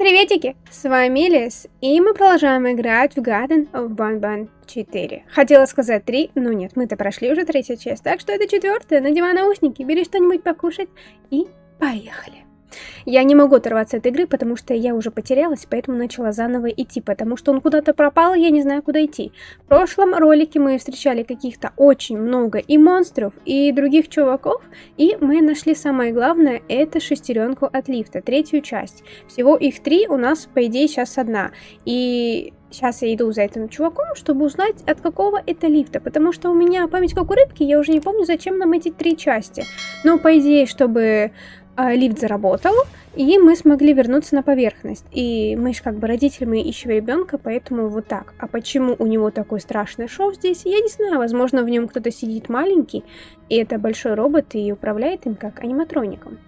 Приветики! С вами Лис, и мы продолжаем играть в Garden of Banban 4. Хотела сказать 3, но нет, мы-то прошли уже третью часть, так что это четвертая. Надевай наушники, бери что-нибудь покушать и поехали. Я не могу оторваться от игры, потому что я уже потерялась, поэтому начала заново идти, потому что он куда-то пропал, и я не знаю, куда идти. В прошлом ролике мы встречали каких-то очень много и монстров, и других чуваков, и мы нашли самое главное, это шестеренку от лифта, третью часть. Всего их 3, у нас, по идее, сейчас одна. И сейчас я иду за этим чуваком, чтобы узнать, от какого это лифта, потому что у меня память как у рыбки, я уже не помню, зачем нам эти 3 части. Но, по идее, чтобы лифт заработал, и мы смогли вернуться на поверхность. И мы же как бы родители, мы ищем ребенка, поэтому вот так. А почему у него такой страшный шов здесь, я не знаю. Возможно, в нем кто-то сидит маленький, и это большой робот, и управляет им как аниматроником.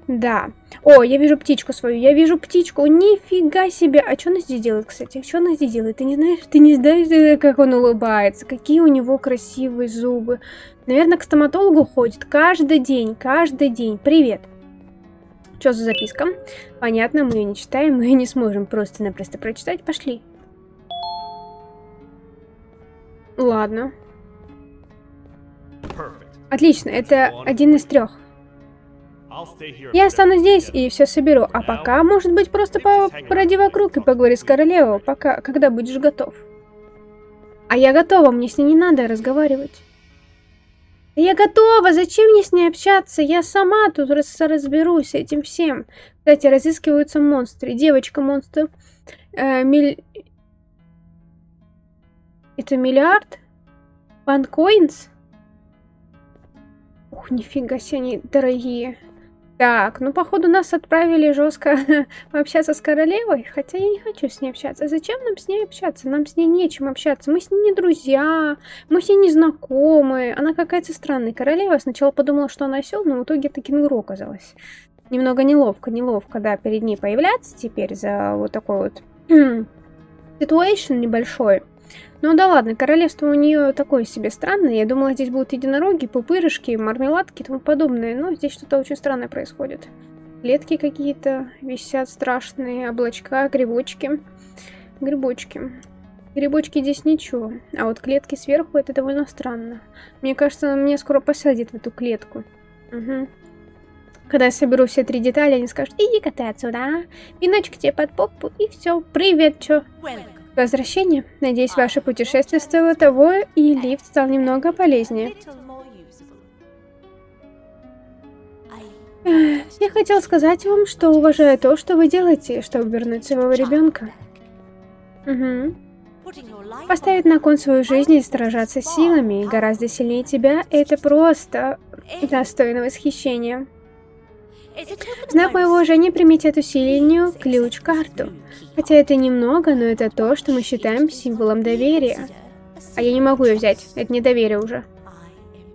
Да. О, я вижу птичку свою, я вижу птичку. Нифига себе. А что она здесь делает, кстати? Что она здесь делает? Ты не знаешь, как он улыбается? Какие у него красивые зубы. Наверное, к стоматологу ходит каждый день, каждый день. Привет. Что за записка? Понятно, мы ее не читаем, мы ее не сможем просто-напросто прочитать. Пошли. Ладно. Отлично, это один из 3. Я останусь здесь и все соберу, а пока, может быть, просто породи вокруг и поговори с королевой, когда будешь готов. А я готова, мне с ней не надо разговаривать. Я готова, зачем мне с ней общаться? Я сама тут разберусь с этим всем. Кстати, разыскиваются монстры. Девочка-монстр. Это миллиард? Банкоинс? Ух, нифига себе, они дорогие. Так, ну походу нас отправили жестко пообщаться с королевой, хотя я не хочу с ней общаться. Зачем нам с ней общаться? Нам с ней нечем общаться. Мы с ней не друзья, мы с ней не знакомы. Она какая-то странная. Королева сначала подумала, что она осел, но в итоге это кенгуру оказалось. Немного неловко, да, перед ней появляться теперь за вот такой вот ситуэйшн небольшой. Ну да ладно, королевство у нее такое себе странное. Я думала, здесь будут единороги, пупырышки, мармеладки и тому подобное. Но здесь что-то очень странное происходит. Клетки какие-то висят страшные, облачка, грибочки. Грибочки здесь ничего. А вот клетки сверху, это довольно странно. Мне кажется, меня скоро посадят в эту клетку. Угу. Когда я соберу все 3 детали, они скажут: иди-ка ты отсюда, пиночек тебе под попу, и все. Привет, чё? Возвращение. Надеюсь, ваше путешествие стоило того, и лифт стал немного полезнее. Я хотел сказать вам, что уважаю то, что вы делаете, чтобы вернуть своего ребенка. Угу. Поставить на кон свою жизнь и сражаться силами гораздо сильнее тебя, это просто достойно восхищения. В знак моего уважения примите эту синюю ключ-карту. Хотя это немного, но это то, что мы считаем символом доверия. А я не могу ее взять, это не доверие уже.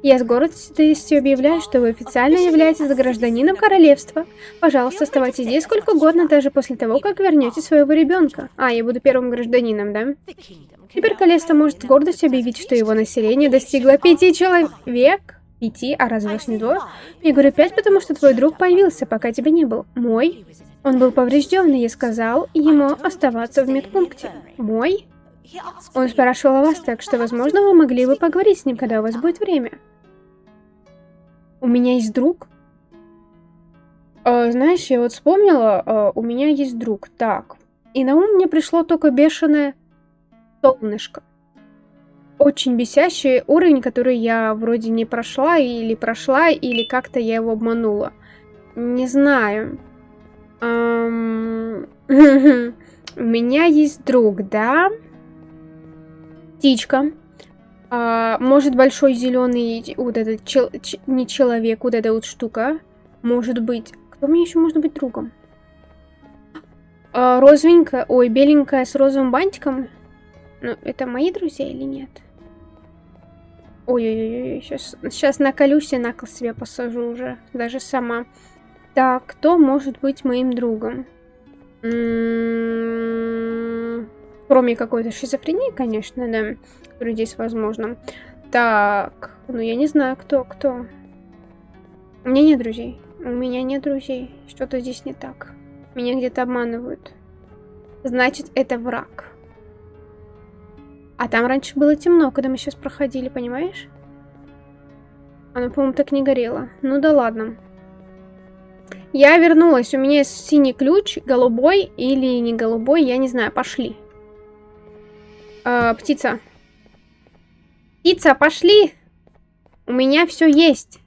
Я с гордостью объявляю, что вы официально являетесь гражданином королевства. Пожалуйста, оставайтесь здесь сколько угодно, даже после того, как вернете своего ребенка. А, я буду первым гражданином, да? Теперь королевство может с гордостью объявить, что его население достигло 5 человек. 5, а разве вас не 2? Я говорю 5, потому что твой друг появился, пока тебя не был. Мой? Он был поврежден, и я сказал ему оставаться в медпункте. Мой? Он спрашивал о вас, так что, возможно, вы могли бы поговорить с ним, когда у вас будет время. У меня есть друг? Знаешь, я вот вспомнила, у меня есть друг. Так, и на ум мне пришло только бешеное солнышко. Очень бесящий уровень, который я вроде не прошла, или как-то я его обманула. Не знаю. У меня есть друг, да? Птичка. Может, большой зеленый, вот этот, не человек, вот эта вот штука. Может быть. Кто мне еще может быть другом? Розовенькая, ой, беленькая с розовым бантиком. Ну, это мои друзья или нет? Ой-ой-ой, сейчас наколюсь и на кол себе посажу уже, даже сама. Так, кто может быть моим другом? Кроме какой-то шизофрении, конечно, да, которая здесь возможно. Так, ну я не знаю, кто. У меня нет друзей. Что-то здесь не так. Меня где-то обманывают. Значит, это враг. А там раньше было темно, когда мы сейчас проходили, понимаешь? Оно, по-моему, так не горело. Ну да ладно. Я вернулась. У меня есть синий ключ, голубой или не голубой, я не знаю. Пошли. Птица. Птица, пошли! У меня все есть.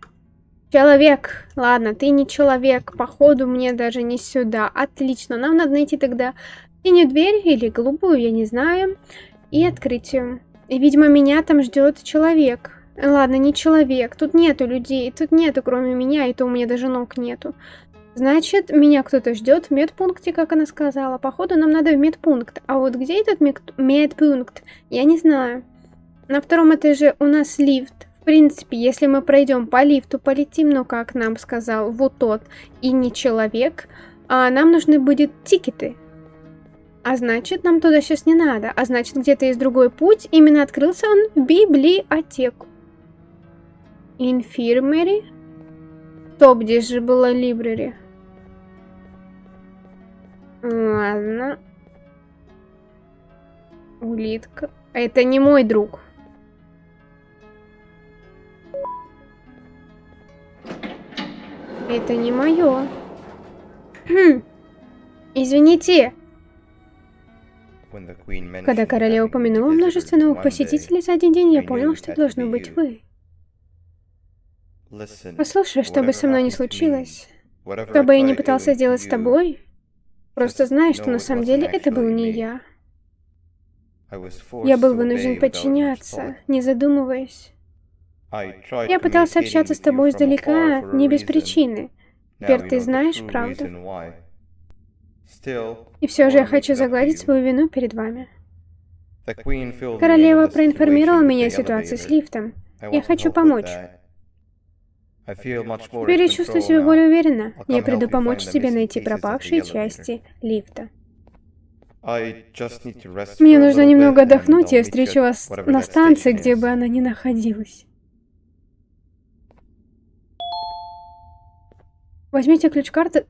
Человек. Ладно, ты не человек. Походу, мне даже не сюда. Отлично. Нам надо найти тогда синюю дверь или голубую, я не знаю. И открыть ее. И, видимо, меня там ждет человек. Ладно, не человек. Тут нету людей. Тут нету, кроме меня. И то у меня даже ног нету. Значит, меня кто-то ждет в медпункте, как она сказала. Походу, нам надо в медпункт. А вот где этот медпункт? Я не знаю. На втором этаже у нас лифт. В принципе, если мы пройдем по лифту, полетим, но, как нам сказал вот тот и не человек, нам нужны будут тикеты. А значит, нам туда сейчас не надо. А значит, где-то есть другой путь. Именно открылся он в библиотеку. Инфирмери. Стоп, здесь же была либрари. Ладно. Улитка. Это не мой друг. Это не мое. Извините. Когда королева упомянула множество новых посетителей за один день, я понял, что должно быть вы. Послушай, что бы со мной ни случилось, что бы я ни пытался сделать с тобой, просто знай, что на самом деле это был не я. Я был вынужден подчиняться, не задумываясь. Я пытался общаться с тобой издалека, не без причины. Теперь ты знаешь правду. И все же я хочу загладить свою вину перед вами. Королева проинформировала меня о ситуации с лифтом. Я хочу помочь. Теперь я чувствую себя более уверенно. Я приду помочь тебе найти пропавшие части лифта. Мне нужно немного отдохнуть, и я встречу вас на станции, где бы она ни находилась. Возьмите ключ-карты.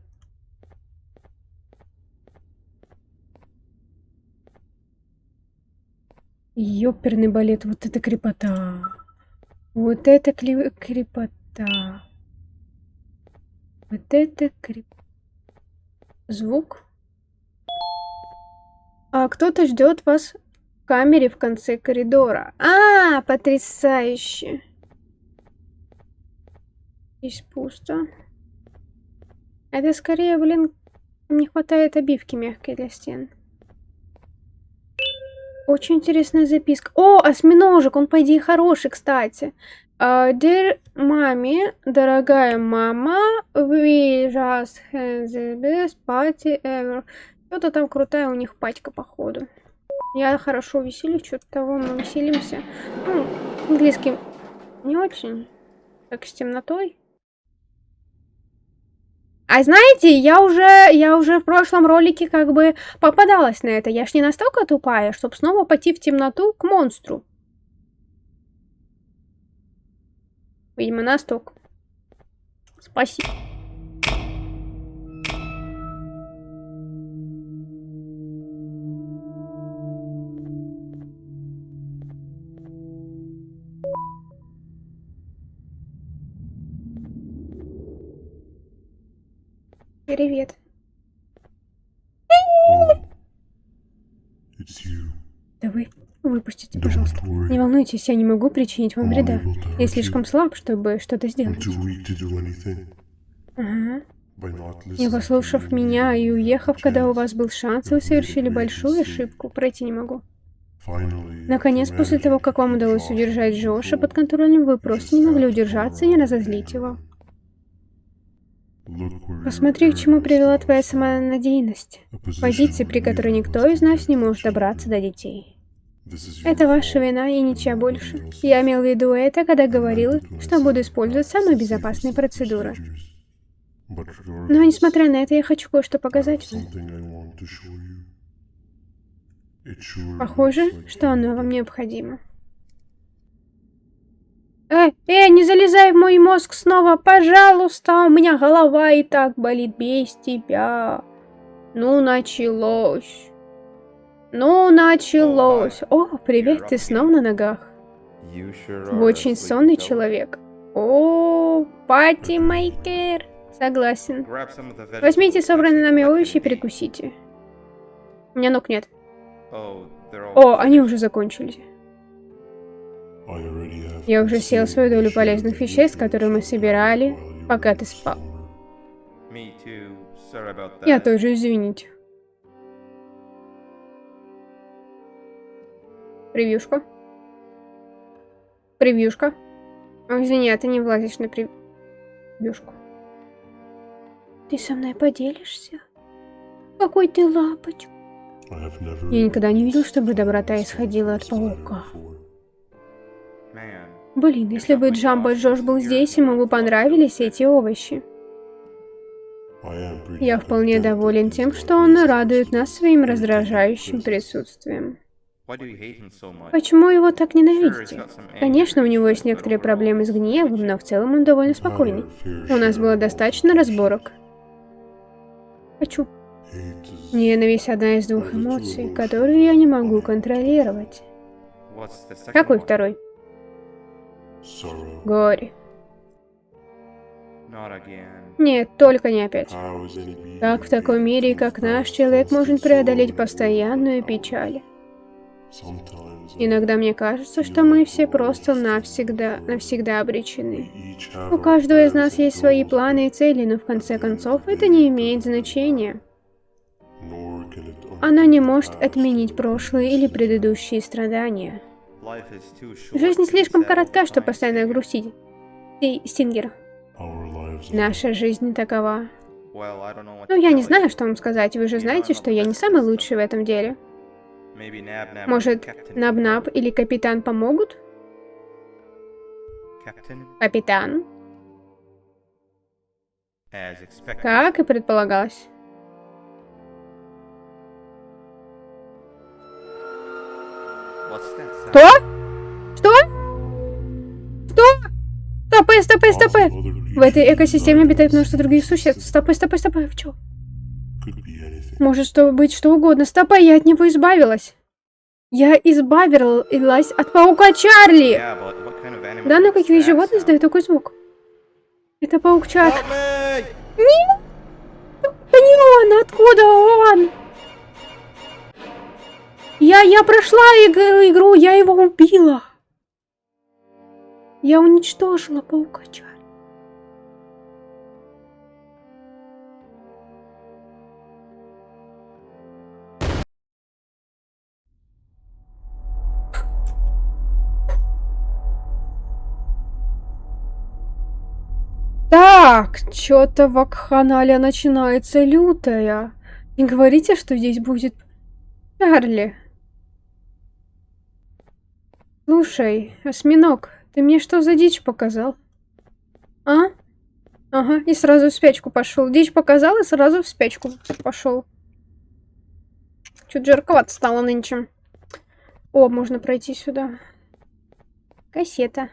Ёперный балет, вот это крепота. Вот это крепота. Вот это Звук. А кто-то ждет вас в камере в конце коридора. Потрясающе. Здесь пусто. Это скорее, блин, не хватает обивки мягкой для стен. Очень интересная записка. О, осьминожек, он, по идее, хороший, кстати. Dear mommy, дорогая мама, we just had the best party ever. Что-то там крутая у них патька, походу. Я хорошо веселюсь, что-то того мы веселимся. Ну, английский не очень, как с темнотой. А знаете, я уже в прошлом ролике как бы попадалась на это. Я ж не настолько тупая, чтобы снова пойти в темноту к монстру. Видимо, настолько. Спасибо. Привет. Да вы выпустите, пожалуйста. Не волнуйтесь, я не могу причинить вам вреда. Я слишком слаб, чтобы что-то сделать. Ага. Не послушав меня и уехав, когда у вас был шанс, вы совершили большую ошибку. Пройти не могу. Наконец, после того, как вам удалось удержать Джоша под контролем, вы просто не могли удержаться и не разозлить его. Посмотри, к чему привела твоя самонадеянность. Позиции, при которой никто из нас не может добраться до детей. Это ваша вина и ничья больше. Я имел в виду это, когда говорил, что буду использовать самые безопасные процедуры. Но, несмотря на это, я хочу кое-что показать вам. Похоже, что оно вам необходимо. Не залезай в мой мозг снова, пожалуйста, у меня голова и так болит без тебя. Ну, началось. Ну, началось. О, привет, ты снова на ногах. Вы очень сонный человек. О, патимейкер. Согласен. Возьмите собранные нами овощи и перекусите. У меня ног нет. О, они уже закончились. Я уже съел свою долю полезных веществ, которые мы собирали, пока ты спал. Я тоже, извините. Превьюшка. Превьюшка. Ой, извини, а ты не влазишь на превьюшку. Ты со мной поделишься? Какой ты лапочка. Я никогда не видел, чтобы доброта исходила от паука. Блин, если бы Джамбо Джош был здесь, ему бы понравились эти овощи. Я вполне доволен тем, что он радует нас своим раздражающим присутствием. Почему его так ненавидите? Конечно, у него есть некоторые проблемы с гневом, но в целом он довольно спокойный. У нас было достаточно разборок. Хочу. Ненависть — одна из двух эмоций, которые я не могу контролировать. Какой второй? Горе. Нет, только не опять. Как в таком мире, как наш, человек может преодолеть постоянную печаль? Иногда мне кажется, что мы все просто навсегда обречены. У каждого из нас есть свои планы и цели, но в конце концов это не имеет значения. Оно не может отменить прошлые или предыдущие страдания. Жизнь слишком коротка, чтобы постоянно грустить. Стингер. Наша жизнь не такова. Ну, я не знаю, что вам сказать. Вы же знаете, что я не самый лучший в этом деле. Может, Наб-Наб или Капитан помогут? Капитан? Как и предполагалось. Что? Что? Что? Стопы, стопы, стопы! В этой экосистеме обитает множество других существ. Стопы, стопы, стопы. В чё? Может быть что угодно. Стопы, я от него избавилась. Я избавилась от паука Чарли! Да, но какие животные издают такой звук? Это паук Чарли. Нет! Это не он! Откуда он? Я прошла игру, я его убила. Я уничтожила паука Чарли. Так, чё-то вакханалия начинается лютая. Не говорите, что здесь будет Чарли. Слушай, осьминог, ты мне что за дичь показал? А? Ага, и сразу в спячку пошел. Дичь показал и сразу в спячку пошел. Чуть жарковато стало нынче. О, можно пройти сюда. Кассета.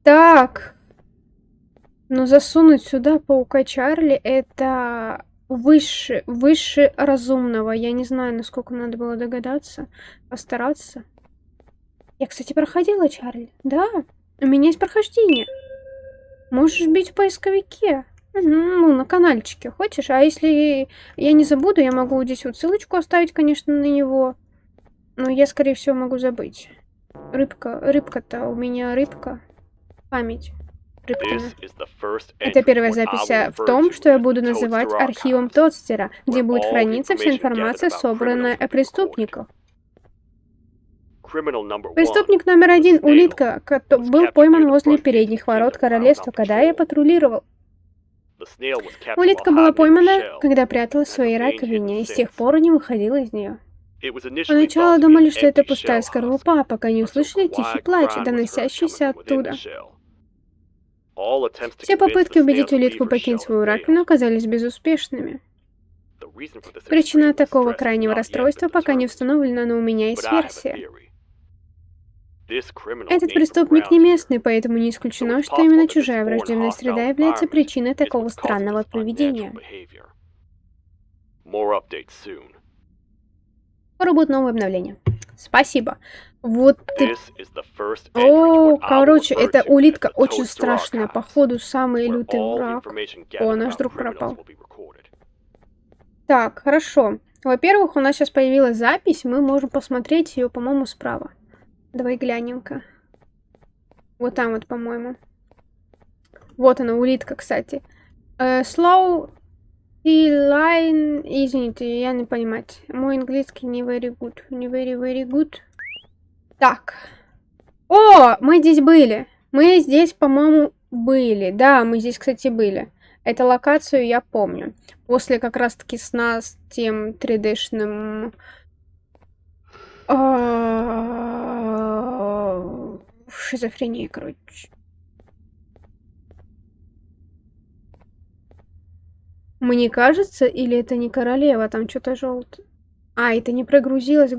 Так. Но засунуть сюда паука Чарли — это выше разумного. Я не знаю, насколько надо было догадаться, постараться. Я, кстати, проходила Чарли. Да, у меня есть прохождение. Можешь бить в поисковике. Ну, на каналчике. Хочешь? А если я не забуду, я могу здесь вот ссылочку оставить, конечно, на него. Но я, скорее всего, могу забыть. Рыбка-то у меня рыбка. Память. Это первая запись в том, что я буду называть архивом Тодстера, где будет храниться вся информация, собранная о преступниках. Преступник номер 1, улитка, был пойман возле передних ворот королевства, когда я патрулировал. Улитка была поймана, когда пряталась в своей раковине, и с тех пор не выходила из нее. Поначалу думали, что это пустая скорлупа, пока не услышали тихий плач, доносящийся оттуда. Все попытки убедить улитку покинуть свою раковину оказались безуспешными. Причина такого крайнего расстройства пока не установлена, но у меня есть версия. Этот преступник не местный, поэтому не исключено, что именно чужая враждебная среда является причиной такого странного поведения. Скоро будет новое обновление. Спасибо. Вот ты... О, короче, эта улитка очень страшная. Походу, самый лютый враг. О, наш друг пропал. Так, хорошо. Во-первых, у нас сейчас появилась запись. Мы можем посмотреть ее, по-моему, справа. Давай глянем-ка. Вот там вот, по-моему. Вот она, улитка, кстати. Slow line... Извините, я не понимать. Мой английский не very good. Не very good. Так. О, мы здесь были. Мы здесь, по-моему, были. Да, мы здесь, кстати, были. Эту локацию я помню. После как раз-таки сна с тем 3D-шным... Шизофрения, короче. Мне кажется, или это не королева, там что-то желтое. А, это не прогрузилось.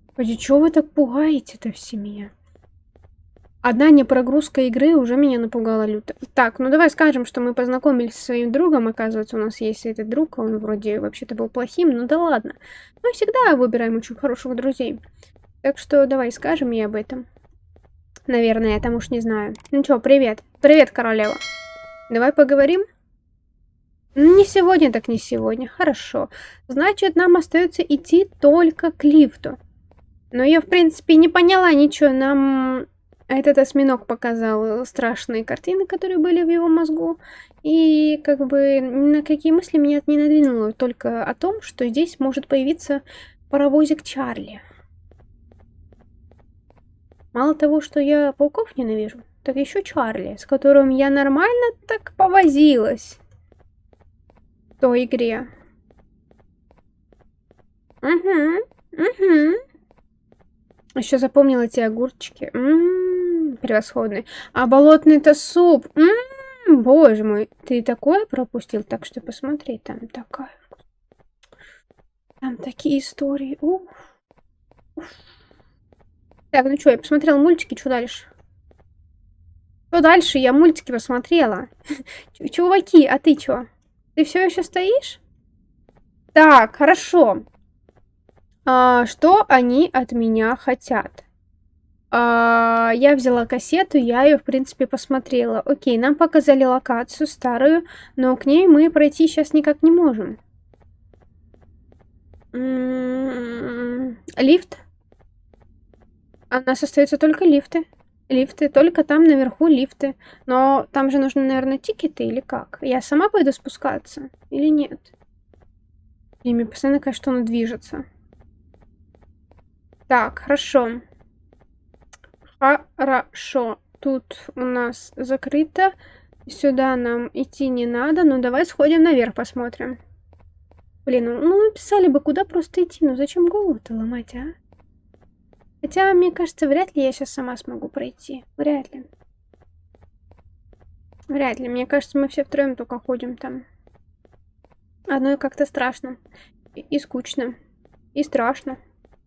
Господи, чего вы так пугаете-то все меня? Одна непрогрузка игры уже меня напугала люто. Так, ну давай скажем, что мы познакомились со своим другом. Оказывается, у нас есть этот друг, он вроде вообще-то был плохим, ну да ладно. Мы всегда выбираем очень хороших друзей. Так что давай скажем ей об этом. Наверное, я там уж не знаю. Ну чё, привет. Привет, королева. Давай поговорим? Не сегодня, так не сегодня. Хорошо. Значит, нам остается идти только к лифту. Но я, в принципе, не поняла ничего. Нам этот осьминог показал страшные картины, которые были в его мозгу. И как бы на какие мысли меня это не надвинуло. Только о том, что здесь может появиться паровозик Чарли. Мало того, что я пауков ненавижу, так еще Чарли, с которым я нормально так повозилась в той игре. Еще запомнила эти огурчики. Превосходные. А болотный-то суп. Боже мой, ты такое пропустил? Так что посмотри, там такая. Там такие истории. Уф. Так, ну что, я посмотрела мультики, что дальше? Что дальше? Я мультики посмотрела. Чуваки, а ты чё? Ты все еще стоишь? Так, хорошо. Что они от меня хотят? Я взяла кассету, я ее, в принципе, посмотрела. Окей, нам показали локацию старую, но к ней мы пройти сейчас никак не можем. Лифт? У нас остаются только лифты. Лифты, только там наверху лифты. Но там же нужны, наверное, тикеты или как? Я сама пойду спускаться или нет? И мне постоянно кажется, что он движется. Так, хорошо. Хорошо. Тут у нас закрыто. Сюда нам идти не надо. Ну, давай сходим наверх, посмотрим. Блин, ну написали бы, куда просто идти. Ну, зачем голову-то ломать, а? Хотя, мне кажется, вряд ли я сейчас сама смогу пройти. Вряд ли. Вряд ли. Мне кажется, мы все втроем только ходим там. Одной как-то страшно. И скучно. И страшно.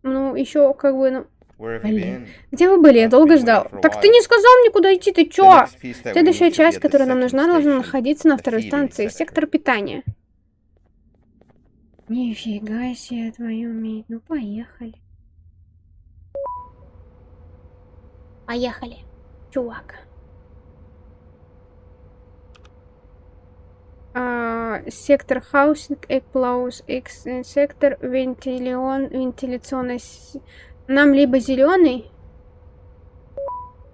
Ну, еще как бы, ну... Блин. Где вы были? Я долго ждал. Так ты не сказал мне, куда идти, ты чё? Следующая часть, которая нам нужна, должна находиться на второй станции. Сектор питания. Нифига себе, твою медь. Ну, поехали. Поехали, чувак. Сектор хаусинг, экплаус, сектор вентиляционный. Нам либо зеленый.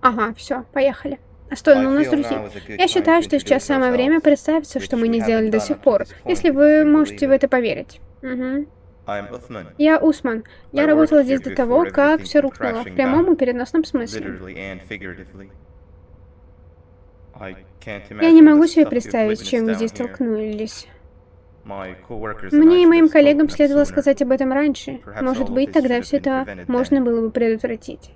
Ага, все, поехали. Стой, ну у нас друзья. Я считаю, что сейчас самое время представиться, что мы не сделали до сих пор. Если вы можете в это поверить. Угу. Я Усман. Я работала здесь до того, как все рухнуло. В прямом и переносном смысле. Я не могу себе представить, с чем вы здесь столкнулись. Мне и моим коллегам следовало сказать об этом раньше. Может быть, тогда все это можно было бы предотвратить.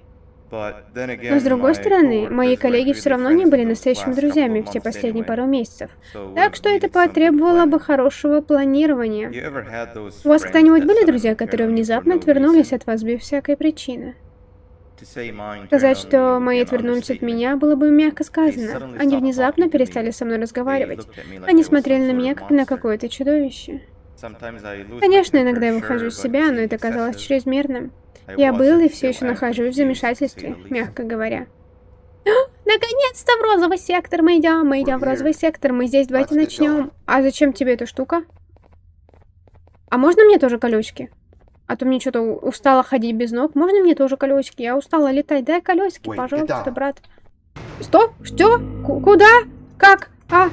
Но с другой стороны, мои коллеги все равно не были настоящими друзьями в те последние пару месяцев. Так что это потребовало бы хорошего планирования. У вас когда-нибудь были друзья, которые внезапно отвернулись от вас без всякой причины? Сказать, что мои отвернулись от меня, было бы мягко сказано. Они внезапно перестали со мной разговаривать. Они смотрели на меня, как на какое-то чудовище. Конечно, иногда я выхожу из себя, но это казалось чрезмерным. Я был и все еще нахожусь в замешательстве, мягко говоря. Наконец-то в розовый сектор мы идем в розовый сектор, мы здесь, давайте начнем. А зачем тебе эта штука? А можно мне тоже колесики? А то мне что-то устала ходить без ног. Можно мне тоже колесики? Я устала летать. Дай колесики, пожалуйста, брат. Что? Что? Куда? Как? А?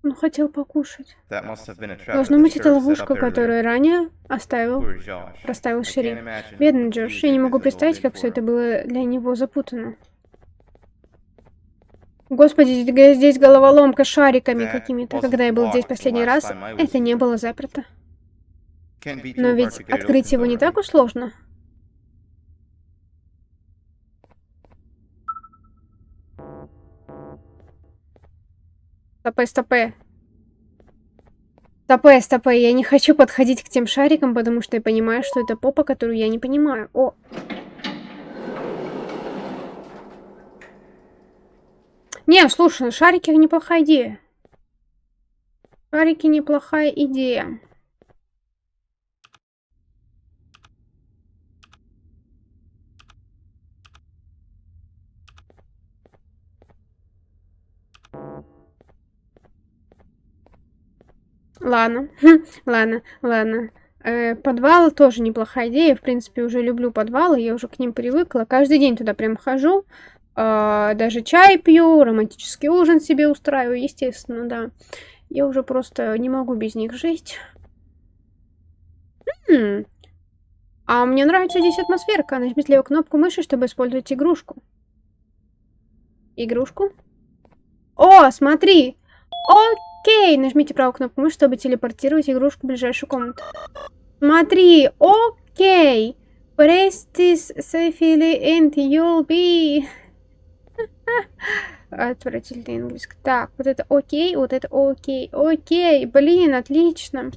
Он хотел покушать. Должно быть, это ловушка, которую ранее проставил шериф. Бедный Джош, я не могу представить, как все это было для него запутано. Господи, здесь головоломка с шариками какими-то. Когда я был здесь последний раз, это не было заперто. Но ведь открыть его не так уж сложно. Стопэ. Стопэ, я не хочу подходить к тем шарикам, потому что я понимаю, что это попа, которую я не понимаю. О! Не, слушай, шарики неплохая идея. Шарики неплохая идея. Ладно, ладно. Подвал тоже неплохая идея. В принципе, уже люблю подвалы, я уже к ним привыкла. Каждый день туда прям хожу. Даже чай пью, романтический ужин себе устраиваю, естественно, да. Я уже просто не могу без них жить. А мне нравится здесь атмосферка. Нажмите левую кнопку мыши, чтобы использовать игрушку. Игрушку? О, смотри! Окей, нажмите правую кнопку мыши, чтобы телепортировать игрушку в ближайшую комнату. Смотри, окей. Press this safely and you'll be... Отвратительный английский. Так, вот это окей, вот это окей. Окей, блин, отлично.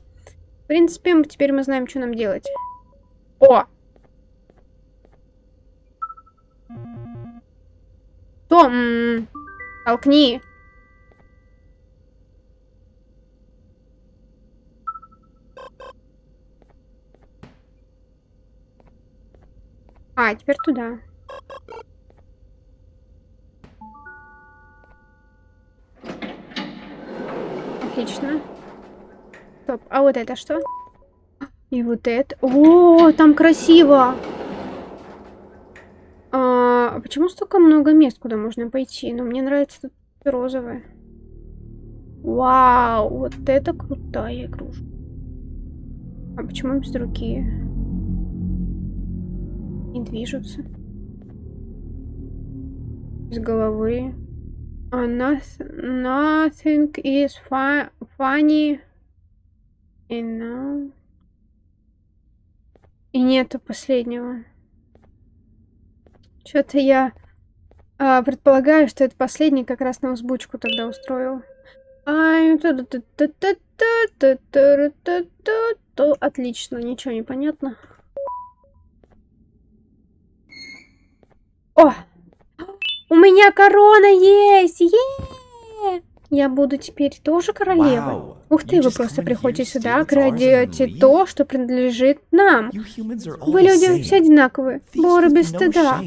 В принципе, теперь мы знаем, что нам делать. О! Том, толкни. А, теперь туда. Отлично. Стоп, а вот это что? И вот это. О, там красиво. А почему столько много мест, куда можно пойти? Ну, мне нравится тут розовое. Вау, вот это крутая игрушка. А почему без руки? Не движутся. Без головы. Nothing is funny. И нету последнего. Что-то я предполагаю, что это последний как раз на узбучку тогда устроил. Отлично, ничего не понятно. О! У меня корона есть! Я буду теперь тоже королевой. Ух ты, вы просто приходите сюда, крадете то, что принадлежит нам. Вы люди все одинаковые. Боры без стыда.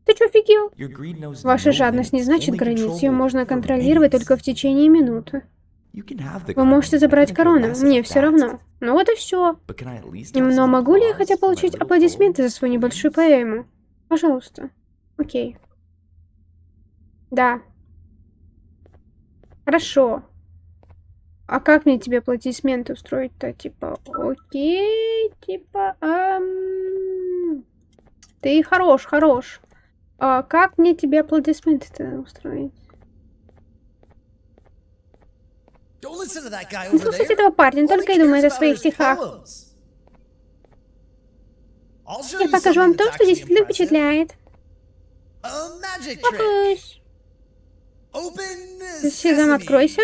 Ты что, офигел? Ваша жадность не значит границ. Ее можно контролировать только в течение минуты. Вы можете забрать корону, мне все равно. Ну вот и все. Но могу ли я хотя бы получить аплодисменты за свою небольшую поэму? Пожалуйста. Окей. Да. Хорошо. А как мне тебе аплодисменты устроить-то? Типа, окей, типа, ты хорош. А как мне тебе аплодисменты-то устроить? Не слушайте этого парня, только и думает о своих стихах. Я покажу вам то, что действительно впечатляет. Охусь. Сезам, откройся.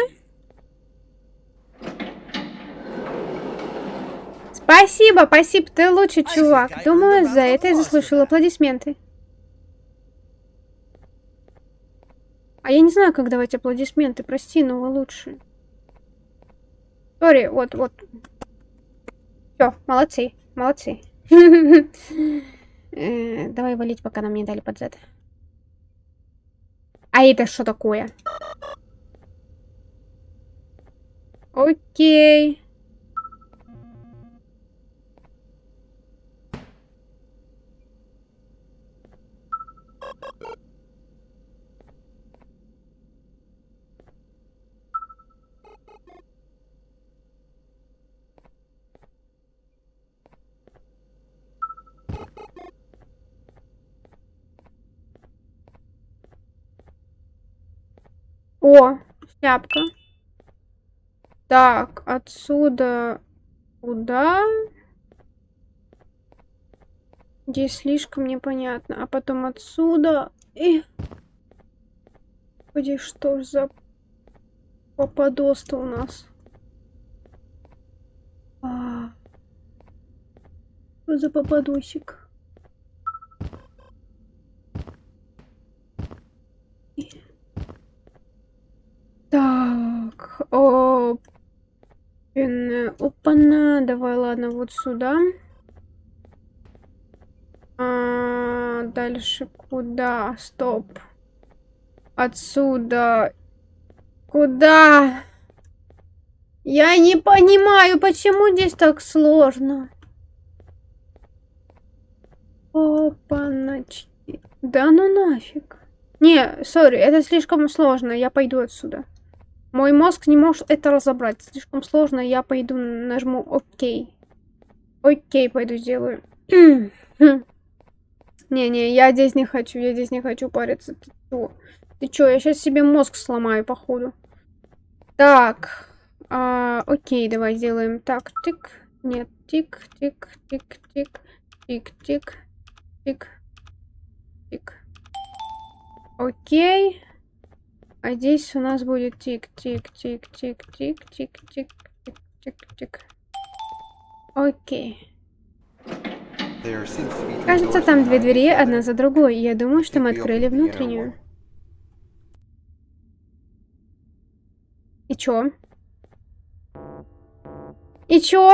Спасибо, спасибо, ты лучший чувак. Думаю, за это я заслужил аплодисменты. А я не знаю, как давать аплодисменты, прости, но вы лучшие. Сори, вот. Все, молодцы, молодцы. Давай валить, пока нам не дали под зад. А это что такое? Окей. О, шляпка. Так, отсюда куда? Здесь слишком непонятно. А потом отсюда. Господи, что ж за попадос-то у нас? Что за попадосик? Так, опа-на, давай, ладно, вот сюда. Дальше куда? Стоп. Отсюда. Куда? Я не понимаю, почему здесь так сложно. Опа-начки. Да ну нафиг. Не, сори, это слишком сложно, я пойду отсюда. Мой мозг не может это разобрать. Слишком сложно, я пойду, нажму ОК. Окей, пойду сделаю. Не-не, я здесь не хочу париться. Ты чё, я сейчас себе мозг сломаю, походу. Так, окей, давай сделаем так, тик, нет, тик, тик, тик, тик, тик, тик, тик, тик. Окей. А здесь у нас будет тик, тик, тик, тик, тик, тик, тик, тик, тик, тик. Окей. Кажется, там две двери, одна за другой. Я думаю, что мы открыли внутреннюю. И чё? И чё?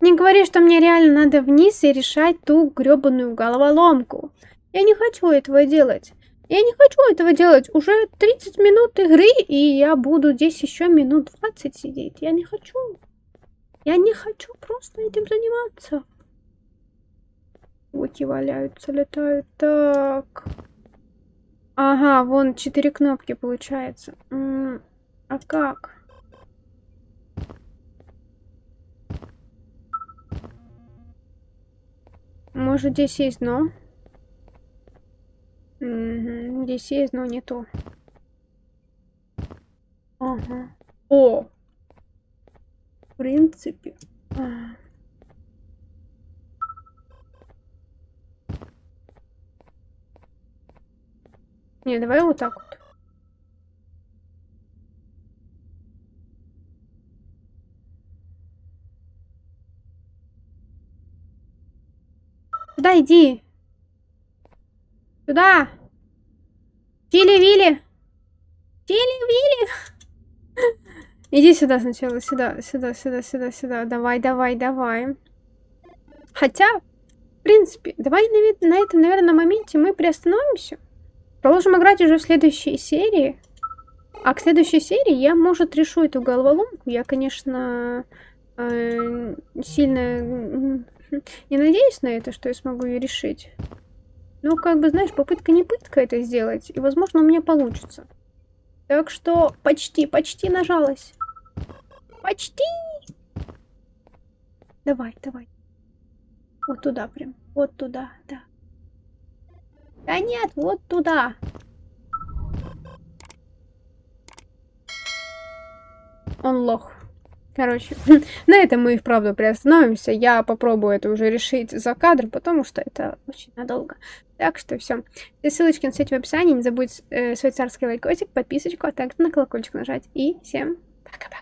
Не говори, что мне реально надо вниз и решать ту грёбаную головоломку. Я не хочу этого делать. Я не хочу этого делать. Уже 30 минут игры, и я буду здесь еще минут 20 сидеть. Я не хочу. Я не хочу просто этим заниматься. Звуки валяются, летают. Так. Ага, вон 4 кнопки получается. А как? Может, здесь есть дно? Угу, здесь есть, но не то. Ага. О! В принципе. Не, давай вот так вот. Сюда иди. Сюда. Чили-вили. Чили-вили. Иди сюда сначала. Сюда. Давай. Хотя, в принципе, давай на этом, наверное, моменте мы приостановимся. Продолжим играть уже в следующей серии. А к следующей серии я, может, решу эту головоломку. Я, конечно, сильно не надеюсь на это, что я смогу ее решить. Ну, как бы, знаешь, попытка не пытка это сделать. И, возможно, у меня получится. Так что почти нажалась. Почти! Давай. Вот туда прям. Вот туда, да. Да нет, вот туда. Он лох. Короче, на этом мы и вправду приостановимся. Я попробую это уже решить за кадр, потому что это очень надолго. Так что все. Все ссылочки на сеть в описании. Не забудь свой царский лайкосик, подписочку, а также на колокольчик нажать. И всем пока-пока.